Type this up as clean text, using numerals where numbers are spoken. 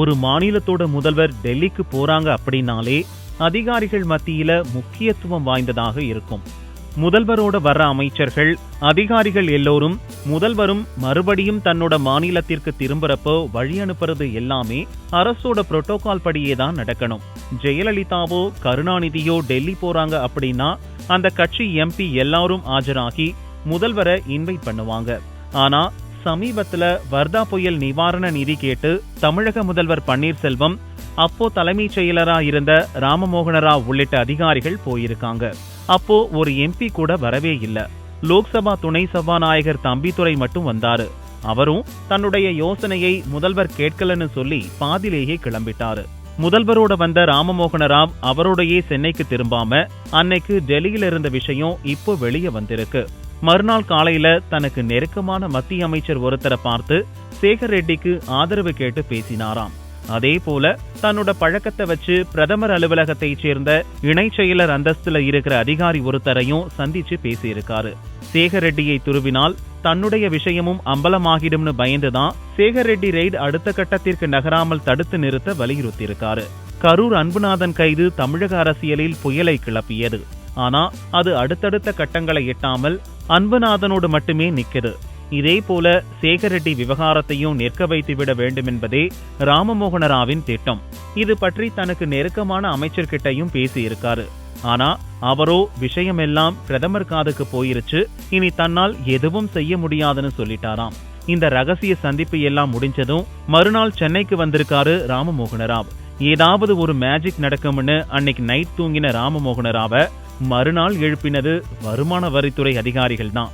ஒரு மாநிலத்தோட முதல்வர் டெல்லிக்கு போறாங்க அப்படின்னாலே அதிகாரிகள் மத்தியில முக்கியத்துவம் வாய்ந்ததாக இருக்கும். முதல்வரோட வர்ற அமைச்சர்கள், அதிகாரிகள் எல்லோரும் முதல்வரும் மறுபடியும் தன்னோட மாநிலத்திற்கு திரும்புறப்போ வழி அனுப்புறது எல்லாமே அரசோட புரோட்டோகால் படியே தான் நடக்கணும். ஜெயலலிதாவோ கருணாநிதியோ டெல்லி போறாங்க அப்படின்னா அந்த கட்சி எம்பி எல்லாரும் ஆஜராகி முதல்வரை இன்வைட் பண்ணுவாங்க. ஆனா சமீபத்துல வர்தா புயல் நிவாரண நிதி கேட்டு தமிழக முதல்வர் பன்னீர்செல்வம், அப்போ தலைமைச் செயலரா இருந்த ராமமோகனராவ் உள்ளிட்ட அதிகாரிகள் போயிருக்காங்க. அப்போ ஒரு எம்பி கூட வரவே இல்ல. லோக்சபா துணை சபாநாயகர் தம்பிதுரை மட்டும் வந்தாரு. அவரும் தன்னுடைய யோசனையை முதல்வர் கேட்கலன்னு சொல்லி பாதிலேயே கிளம்பிட்டாரு. முதல்வரோட வந்த ராமமோகனராவ் அவரோடையே சென்னைக்கு திரும்பாம அன்னைக்கு டெல்லியில இருந்த விஷயம் இப்போ வெளியே வந்திருக்கு. மறுநாள் காலையில தனக்கு நெருக்கமான மத்திய அமைச்சர் ஒருத்தரை பார்த்து சேகர் ரெட்டிக்கு ஆதரவு கேட்டு பேசினாராம். அதே போல தன்னோட பழக்கத்தை வச்சு பிரதமர் அலுவலகத்தைச் சேர்ந்த இணை செயலர் அந்தஸ்துல இருக்கிற அதிகாரி ஒருத்தரையும் சந்திச்சு பேசியிருக்காரு. சேகர் ரெட்டியை துருவினால் தன்னுடைய விஷயமும் அம்பலமாகிடும்னு பயந்துதான் சேகர் ரெட்டி ரெய்டு அடுத்த கட்டத்திற்கு நகராமல் தடுத்து நிறுத்த வலியுறுத்தியிருக்காரு. கரூர் அன்புநாதன் கைது தமிழக அரசியலில் புயலை கிளப்பியது. ஆனா அது அடுத்தடுத்த கட்டங்களை எட்டாமல் அன்புநாதனோடு மட்டுமே நிக்குது. இதே போல சேகர் ரெட்டி விவகாரத்தையும் நிற்க வைத்துவிட வேண்டும் என்பதே ராமமோகனராவின் திட்டம். இது பற்றி தனக்கு நெருக்கமான அமைச்சர்கிட்டையும் பேசியிருக்காரு. ஆனா அவரோ விஷயமெல்லாம் பிரதமர் காதுக்கு போயிருச்சு, இனி தன்னால் எதுவும் செய்ய முடியாதுன்னு சொல்லிட்டாராம். இந்த ரகசிய சந்திப்பு எல்லாம் முடிஞ்சதும் மறுநாள் சென்னைக்கு வந்திருக்காரு ராமமோகனராவ். ஏதாவது ஒரு மேஜிக் நடக்கும்னு அன்னைக்கு நைட் தூங்கின ராமமோகனராவை மறுநாள் எழுப்பினது வருமான வரித்துறை அதிகாரிகள் தான்.